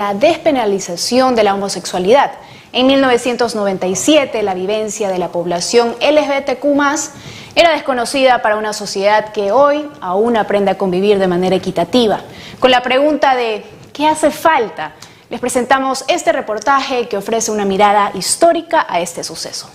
la despenalización de la homosexualidad. En 1997, la vivencia de la población LGBTQ+, era desconocida para una sociedad que hoy aún aprende a convivir de manera equitativa. Con la pregunta de ¿qué hace falta?, les presentamos este reportaje que ofrece una mirada histórica a este suceso.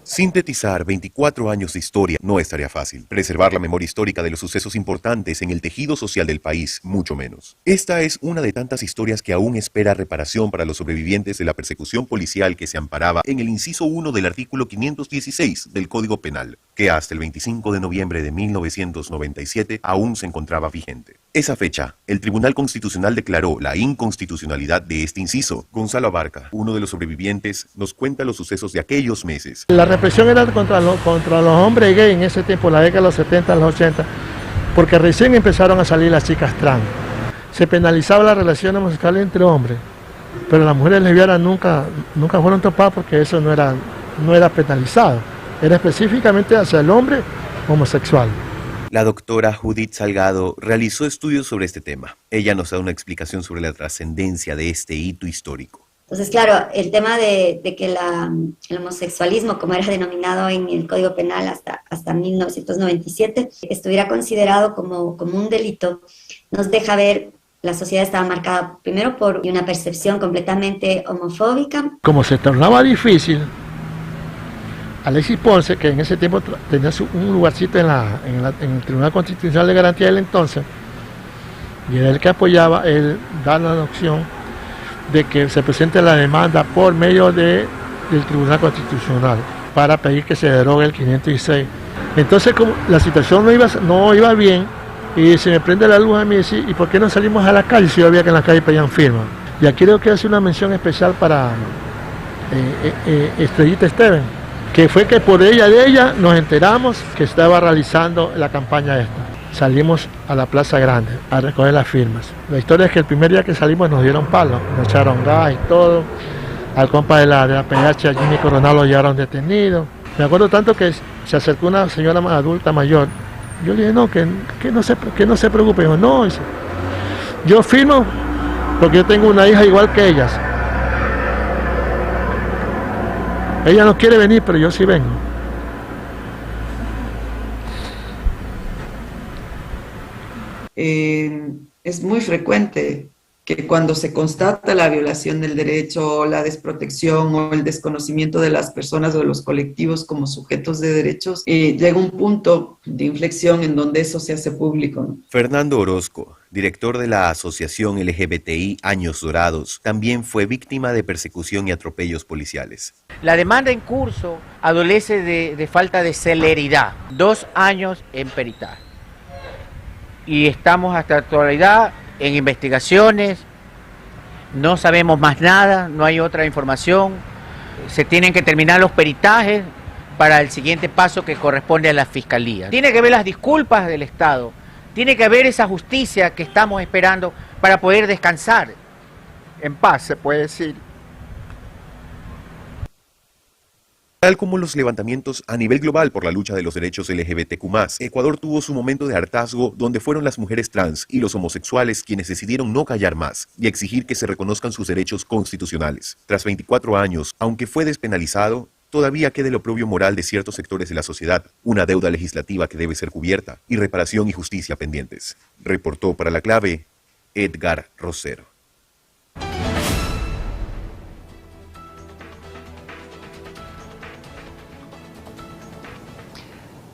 Sintetizar 24 años de historia no es tarea fácil. Preservar la memoria histórica de los sucesos importantes en el tejido social del país, mucho menos. Esta es una de tantas historias que aún espera reparación para los sobrevivientes de la persecución policial que se amparaba en el inciso 1 del artículo 516 del Código Penal, que hasta el 25 de noviembre de 1997 aún se encontraba vigente. Esa fecha, el Tribunal Constitucional declaró la inconstitucionalidad de este inciso. Gonzalo Abarca, uno de los sobrevivientes, nos cuenta los sucesos de aquellos meses. La represión era contra los hombres gays en ese tiempo, la década de los 70, los 80, porque recién empezaron a salir las chicas trans. Se penalizaba la relación homosexual entre hombres, pero las mujeres lesbianas nunca fueron topadas porque eso no era penalizado, era específicamente hacia el hombre homosexual. La doctora Judith Salgado realizó estudios sobre este tema. Ella nos da una explicación sobre la trascendencia de este hito histórico. Entonces, claro, el tema de que el homosexualismo, como era denominado en el Código Penal hasta 1997, estuviera considerado como un delito, nos deja ver la sociedad estaba marcada primero por una percepción completamente homofóbica. Como se tornaba difícil, Alexis Ponce, que en ese tiempo tenía un lugarcito en el Tribunal Constitucional de Garantía del entonces, y era el que apoyaba, él da la opción de que se presente la demanda por medio del Tribunal Constitucional para pedir que se derogue el 516. Entonces, como la situación no iba bien, y se me prende la luz a mí y dice, ¿y por qué no salimos a la calle si yo veía que en la calle pedían firma? Y aquí creo que hace una mención especial para Estrellita Esteban, que fue que por de ella nos enteramos que estaba realizando la campaña esta. Salimos a la Plaza Grande a recoger las firmas. La historia es que el primer día que salimos nos dieron palo, nos echaron gas y todo. Al compa de la PH, a Jimmy Coronado, lo llevaron detenido. Me acuerdo tanto que se acercó una señora adulta mayor. Yo le dije, no, que no se preocupe. Dijo, no, dice, yo firmo porque yo tengo una hija igual que ellas. Ella no quiere venir, pero yo sí vengo. Es muy frecuente que cuando se constata la violación del derecho, la desprotección o el desconocimiento de las personas o de los colectivos como sujetos de derechos, llega un punto de inflexión en donde eso se hace público, ¿no? Fernando Orozco, director de la Asociación LGBTI Años Dorados, también fue víctima de persecución y atropellos policiales. La demanda en curso adolece de falta de celeridad. 2 años en peritaje. Y estamos hasta la actualidad en investigaciones, no sabemos más nada, no hay otra información, se tienen que terminar los peritajes para el siguiente paso que corresponde a la Fiscalía. Tiene que haber las disculpas del Estado, tiene que haber esa justicia que estamos esperando para poder descansar en paz, se puede decir. Tal como los levantamientos a nivel global por la lucha de los derechos LGBTQ+, Ecuador tuvo su momento de hartazgo donde fueron las mujeres trans y los homosexuales quienes decidieron no callar más y exigir que se reconozcan sus derechos constitucionales. Tras 24 años, aunque fue despenalizado, todavía queda el oprobio moral de ciertos sectores de la sociedad, una deuda legislativa que debe ser cubierta y reparación y justicia pendientes. Reportó para La Clave, Edgar Rosero.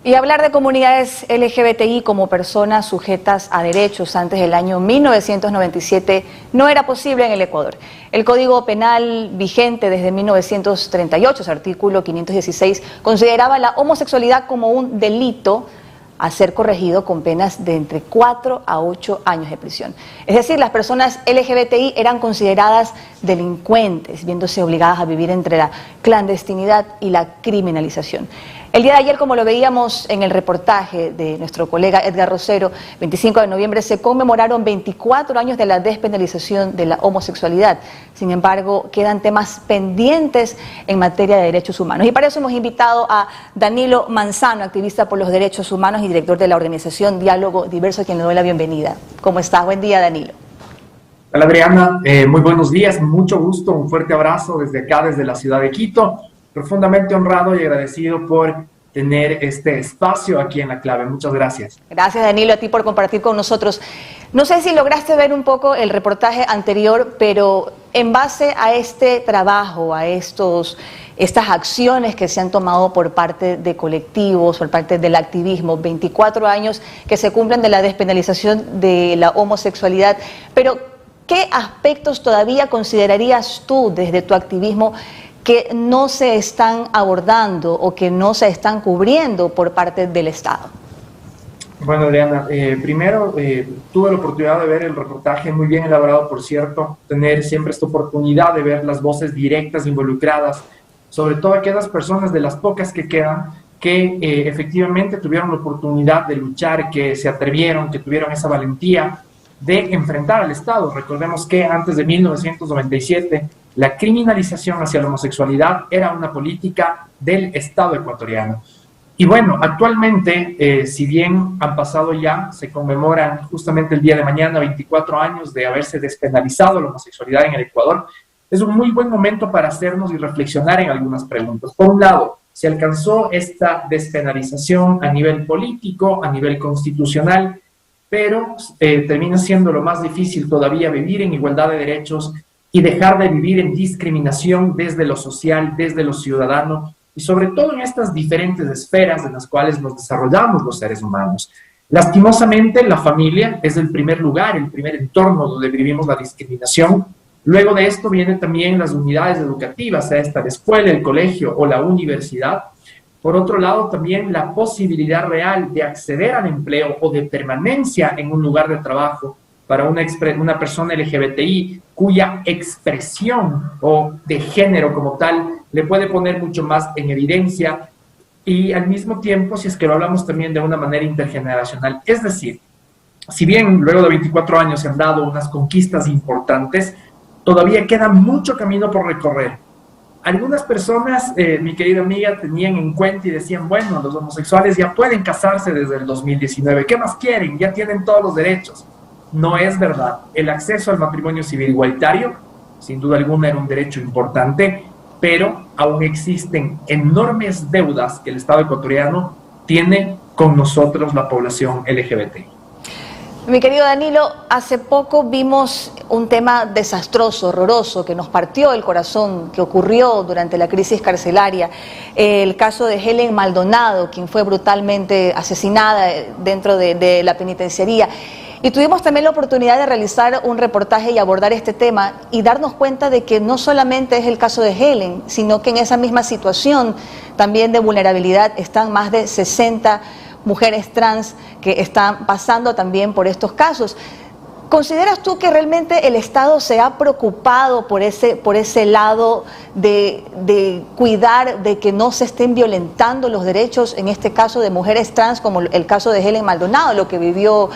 Y hablar de comunidades LGBTI como personas sujetas a derechos antes del año 1997 no era posible en el Ecuador. El Código Penal vigente desde 1938, su artículo 516, consideraba la homosexualidad como un delito a ser corregido con penas de entre 4 a 8 años de prisión. Es decir, las personas LGBTI eran consideradas delincuentes, viéndose obligadas a vivir entre la clandestinidad y la criminalización. El día de ayer, como lo veíamos en el reportaje de nuestro colega Edgar Rosero, 25 de noviembre se conmemoraron 24 años de la despenalización de la homosexualidad. Sin embargo, quedan temas pendientes en materia de derechos humanos. Y para eso hemos invitado a Danilo Manzano, activista por los derechos humanos y director de la organización Diálogo Diverso, a quien le doy la bienvenida. ¿Cómo estás? Buen día, Danilo. Hola Adriana, muy buenos días, mucho gusto, un fuerte abrazo desde acá, desde la ciudad de Quito. Profundamente honrado y agradecido por tener este espacio aquí en La Clave. Muchas gracias. Gracias, Danilo, a ti por compartir con nosotros. No sé si lograste ver un poco el reportaje anterior, pero en base a este trabajo, a estas acciones que se han tomado por parte de colectivos, por parte del activismo, 24 años que se cumplen de la despenalización de la homosexualidad, pero ¿qué aspectos todavía considerarías tú desde tu activismo que no se están abordando o que no se están cubriendo por parte del Estado? Bueno, Adriana, primero tuve la oportunidad de ver el reportaje, muy bien elaborado, por cierto, tener siempre esta oportunidad de ver las voces directas involucradas, sobre todo aquellas personas de las pocas que quedan, que efectivamente tuvieron la oportunidad de luchar, que se atrevieron, que tuvieron esa valentía de enfrentar al Estado. Recordemos que antes de 1997, la criminalización hacia la homosexualidad era una política del Estado ecuatoriano. Y bueno, actualmente, si bien han pasado ya, se conmemoran justamente el día de mañana 24 años de haberse despenalizado la homosexualidad en el Ecuador, es un muy buen momento para hacernos y reflexionar en algunas preguntas. Por un lado, se alcanzó esta despenalización a nivel político, a nivel constitucional, pero termina siendo lo más difícil todavía vivir en igualdad de derechos y dejar de vivir en discriminación desde lo social, desde lo ciudadano, y sobre todo en estas diferentes esferas en las cuales nos desarrollamos los seres humanos. Lastimosamente, la familia es el primer lugar, el primer entorno donde vivimos la discriminación. Luego de esto vienen también las unidades educativas, sea esta la escuela, el colegio o la universidad. Por otro lado, también la posibilidad real de acceder al empleo o de permanencia en un lugar de trabajo para una persona LGBTI cuya expresión o de género como tal le puede poner mucho más en evidencia, y al mismo tiempo, si es que lo hablamos también de una manera intergeneracional. Es decir, si bien luego de 24 años se han dado unas conquistas importantes, todavía queda mucho camino por recorrer. Algunas personas, mi querida amiga, tenían en cuenta y decían, bueno, los homosexuales ya pueden casarse desde el 2019, ¿qué más quieren? Ya tienen todos los derechos. No es verdad. El acceso al matrimonio civil igualitario, sin duda alguna, era un derecho importante, pero aún existen enormes deudas que el Estado ecuatoriano tiene con nosotros, la población LGBT. Mi querido Danilo, hace poco vimos un tema desastroso, horroroso, que nos partió el corazón, que ocurrió durante la crisis carcelaria. El caso de Helen Maldonado, quien fue brutalmente asesinada dentro de la penitenciaría. Y tuvimos también la oportunidad de realizar un reportaje y abordar este tema y darnos cuenta de que no solamente es el caso de Helen, sino que en esa misma situación también de vulnerabilidad están más de 60 mujeres trans que están pasando también por estos casos. ¿Consideras tú que realmente el Estado se ha preocupado por ese lado de cuidar de que no se estén violentando los derechos, en este caso de mujeres trans, como el caso de Helen Maldonado, lo que vivió,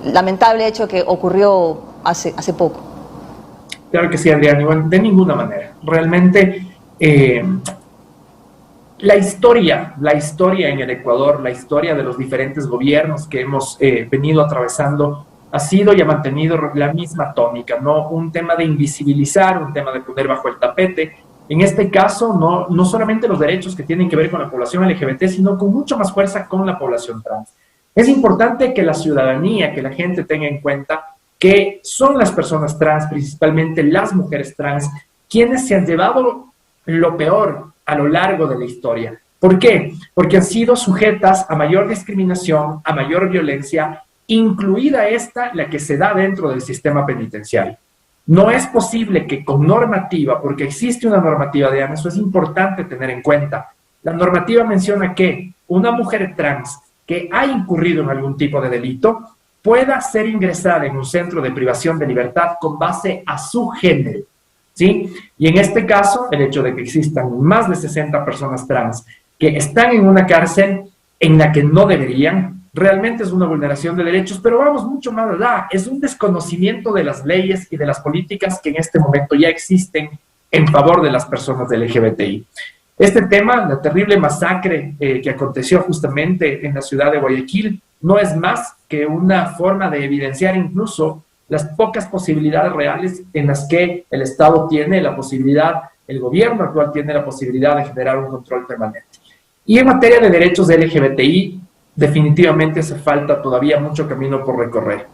lamentable hecho que ocurrió hace poco? Claro que sí, Adrián, de ninguna manera. Realmente la historia en el Ecuador, la historia de los diferentes gobiernos que hemos venido atravesando ha sido y ha mantenido la misma tónica, ¿no? Un tema de invisibilizar, un tema de poner bajo el tapete. En este caso, no solamente los derechos que tienen que ver con la población LGBT, sino con mucho más fuerza con la población trans. Es importante que la ciudadanía, que la gente tenga en cuenta que son las personas trans, principalmente las mujeres trans, quienes se han llevado lo peor a lo largo de la historia. ¿Por qué? Porque han sido sujetas a mayor discriminación, a mayor violencia, incluida la que se da dentro del sistema penitenciario. No es posible que con normativa, porque existe una normativa, Diana, eso es importante tener en cuenta. La normativa menciona que una mujer trans que ha incurrido en algún tipo de delito pueda ser ingresada en un centro de privación de libertad con base a su género, ¿sí? Y en este caso, el hecho de que existan más de 60 personas trans que están en una cárcel en la que no deberían, realmente es una vulneración de derechos, pero vamos mucho más allá, es un desconocimiento de las leyes y de las políticas que en este momento ya existen en favor de las personas del LGBTI. Este tema, la terrible masacre que aconteció justamente en la ciudad de Guayaquil, no es más que una forma de evidenciar incluso las pocas posibilidades reales en las que el Estado tiene la posibilidad, el gobierno actual tiene la posibilidad de generar un control permanente. Y en materia de derechos de LGBTI, definitivamente hace falta todavía mucho camino por recorrer.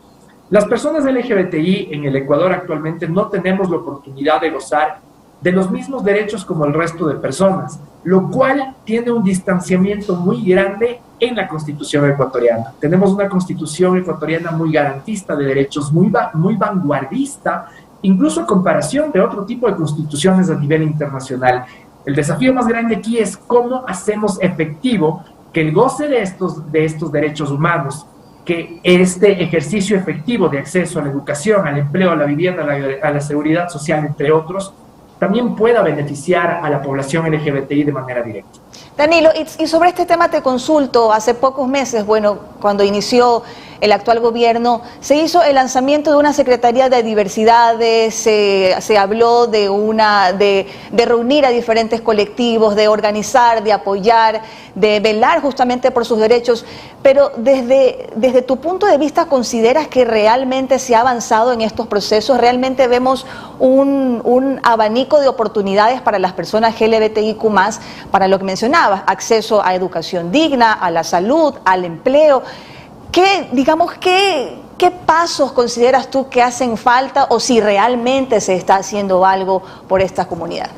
Las personas LGBTI en el Ecuador actualmente no tenemos la oportunidad de gozar de los mismos derechos como el resto de personas, lo cual tiene un distanciamiento muy grande en la Constitución ecuatoriana. Tenemos una Constitución ecuatoriana muy garantista de derechos, muy vanguardista, incluso en comparación de otro tipo de constituciones a nivel internacional. El desafío más grande aquí es cómo hacemos efectivo que el goce de estos derechos humanos, que este ejercicio efectivo de acceso a la educación, al empleo, a la vivienda, a la seguridad social, entre otros, también pueda beneficiar a la población LGBTI de manera directa. Danilo, y sobre este tema te consulto, hace pocos meses, bueno, cuando inició el actual gobierno, se hizo el lanzamiento de una Secretaría de Diversidades, se habló de reunir a diferentes colectivos, de organizar, de apoyar, de velar justamente por sus derechos, pero desde tu punto de vista, ¿consideras que realmente se ha avanzado en estos procesos? ¿Realmente vemos un abanico de oportunidades para las personas LGBTIQ+, para lo que mencionabas, acceso a educación digna, a la salud, al empleo? ¿Qué pasos consideras tú que hacen falta o si realmente se está haciendo algo por esta comunidad?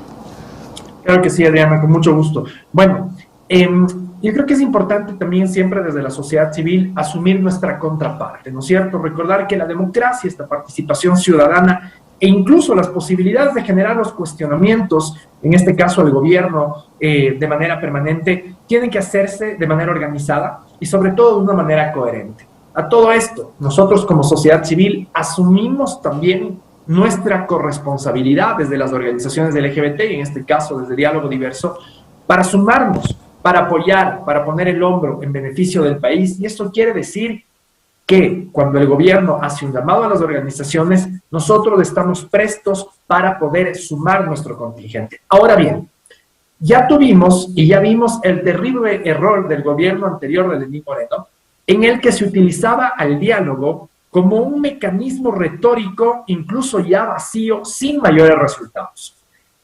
Claro que sí, Adriana, con mucho gusto. Bueno, yo creo que es importante también siempre desde la sociedad civil asumir nuestra contraparte, ¿no es cierto? Recordar que la democracia, esta participación ciudadana e incluso las posibilidades de generar los cuestionamientos, en este caso el gobierno, de manera permanente, tienen que hacerse de manera organizada y sobre todo de una manera coherente. A todo esto, nosotros como sociedad civil asumimos también nuestra corresponsabilidad desde las organizaciones del LGBT, en este caso desde Diálogo Diverso, para sumarnos, para apoyar, para poner el hombro en beneficio del país. Y esto quiere decir que cuando el gobierno hace un llamado a las organizaciones, nosotros estamos prestos para poder sumar nuestro contingente. Ahora bien, ya tuvimos y ya vimos el terrible error del gobierno anterior de Lenín Moreno, en el que se utilizaba al diálogo como un mecanismo retórico, incluso ya vacío, sin mayores resultados.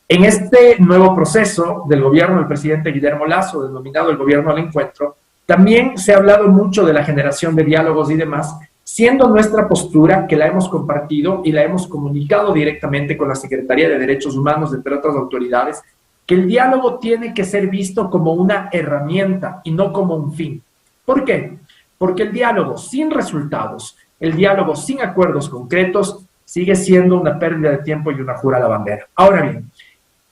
En este nuevo proceso del gobierno del presidente Guillermo Lasso, denominado el Gobierno al Encuentro, también se ha hablado mucho de la generación de diálogos y demás, siendo nuestra postura que la hemos compartido y la hemos comunicado directamente con la Secretaría de Derechos Humanos, entre otras autoridades, que el diálogo tiene que ser visto como una herramienta y no como un fin. ¿Por qué? Porque el diálogo sin resultados, el diálogo sin acuerdos concretos, sigue siendo una pérdida de tiempo y una jura a la bandera. Ahora bien,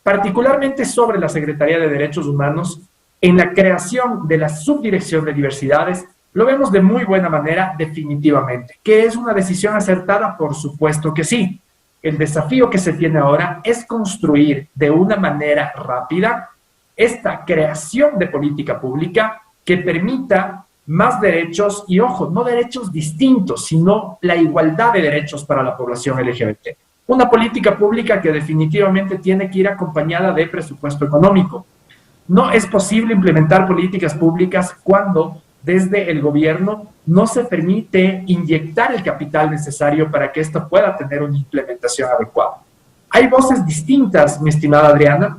particularmente sobre la Secretaría de Derechos Humanos, en la creación de la Subdirección de Diversidades, lo vemos de muy buena manera definitivamente. ¿Que es una decisión acertada? Por supuesto que sí. El desafío que se tiene ahora es construir de una manera rápida esta creación de política pública que permita más derechos y, ojo, no derechos distintos, sino la igualdad de derechos para la población LGBT. Una política pública que definitivamente tiene que ir acompañada de presupuesto económico. No es posible implementar políticas públicas cuando desde el gobierno no se permite inyectar el capital necesario para que esto pueda tener una implementación adecuada. Hay voces distintas, mi estimada Adriana,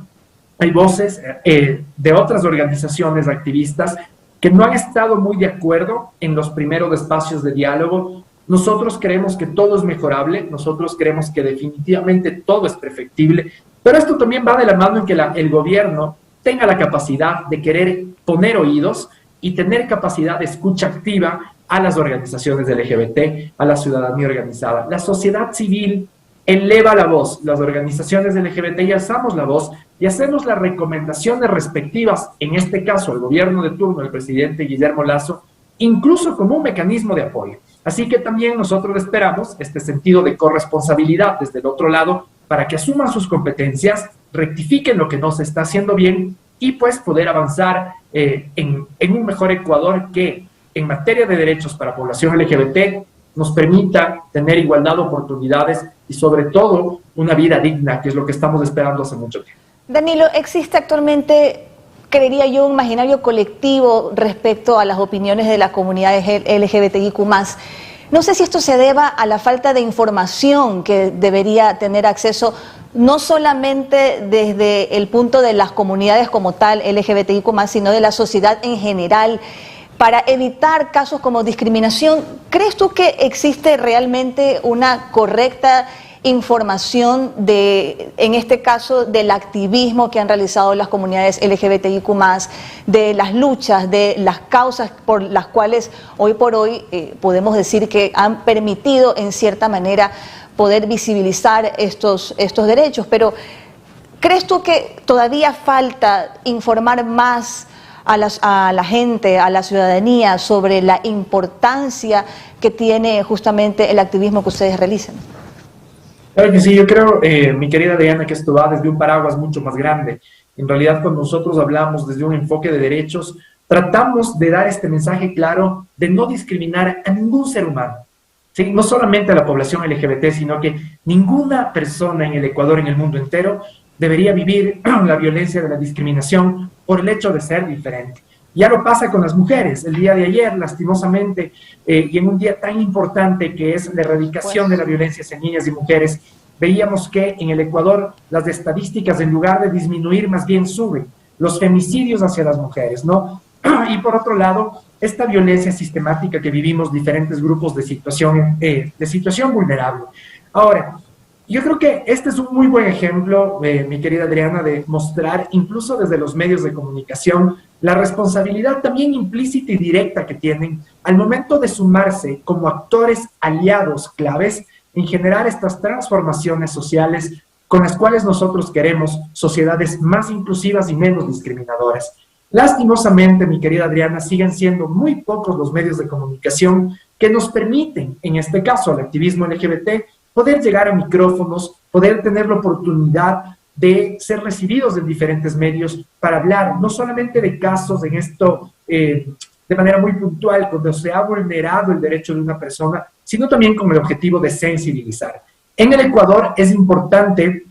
hay voces de otras organizaciones activistas que no han estado muy de acuerdo en los primeros espacios de diálogo. Nosotros creemos que todo es mejorable, nosotros creemos que definitivamente todo es perfectible, pero esto también va de la mano en que el gobierno tenga la capacidad de querer poner oídos y tener capacidad de escucha activa a las organizaciones LGBT, a la ciudadanía organizada. La sociedad civil eleva la voz, las organizaciones LGBT alzamos la voz y hacemos las recomendaciones respectivas, en este caso el gobierno de turno del presidente Guillermo Lasso, incluso como un mecanismo de apoyo. Así que también nosotros esperamos este sentido de corresponsabilidad desde el otro lado para que asuman sus competencias, rectifiquen lo que no se está haciendo bien y pues poder avanzar en un mejor Ecuador que en materia de derechos para población LGBT nos permita tener igualdad de oportunidades y sobre todo una vida digna, que es lo que estamos esperando hace mucho tiempo. Danilo, ¿existe actualmente, creería yo, un imaginario colectivo respecto a las opiniones de las comunidades LGBTIQ+, No sé si esto se deba a la falta de información que debería tener acceso, no solamente desde el punto de las comunidades como tal, LGBTIQ+, sino de la sociedad en general, para evitar casos como discriminación. ¿Crees tú que existe realmente una correcta información en este caso, del activismo que han realizado las comunidades LGBTIQ+, de las luchas, de las causas por las cuales hoy por hoy podemos decir que han permitido en cierta manera poder visibilizar estos derechos? Pero ¿crees tú que todavía falta informar más a la gente, a la ciudadanía, sobre la importancia que tiene justamente el activismo que ustedes realizan? Claro que sí, yo creo, mi querida Diana, que esto va desde un paraguas mucho más grande. En realidad, cuando nosotros hablamos desde un enfoque de derechos, tratamos de dar este mensaje claro de no discriminar a ningún ser humano. ¿Sí? No solamente a la población LGBT, sino que ninguna persona en el Ecuador, en el mundo entero, debería vivir la violencia de la discriminación por el hecho de ser diferente. Ya lo pasa con las mujeres. El día de ayer, lastimosamente, y en un día tan importante que es la erradicación de la violencia hacia niñas y mujeres, veíamos que en el Ecuador las estadísticas, en lugar de disminuir, más bien suben. Los femicidios hacia las mujeres, ¿no? Y por otro lado, esta violencia sistemática que vivimos diferentes grupos de situación vulnerable. Ahora, yo creo que este es un muy buen ejemplo, mi querida Adriana, de mostrar, incluso desde los medios de comunicación, la responsabilidad también implícita y directa que tienen al momento de sumarse como actores aliados claves en generar estas transformaciones sociales con las cuales nosotros queremos sociedades más inclusivas y menos discriminadoras. Lastimosamente, mi querida Adriana, siguen siendo muy pocos los medios de comunicación que nos permiten, en este caso al activismo LGBT, poder llegar a micrófonos, poder tener la oportunidad de ser recibidos en diferentes medios para hablar no solamente de casos en esto de manera muy puntual, cuando se ha vulnerado el derecho de una persona, sino también con el objetivo de sensibilizar. En el Ecuador es importante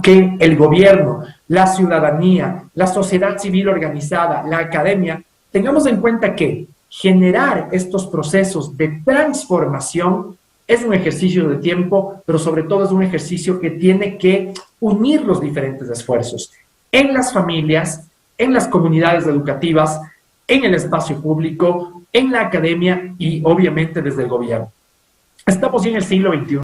que el gobierno, la ciudadanía, la sociedad civil organizada, la academia, tengamos en cuenta que generar estos procesos de transformación es un ejercicio de tiempo, pero sobre todo es un ejercicio que tiene que unir los diferentes esfuerzos en las familias, en las comunidades educativas, en el espacio público, en la academia y obviamente desde el gobierno. Estamos ya en el siglo XXI.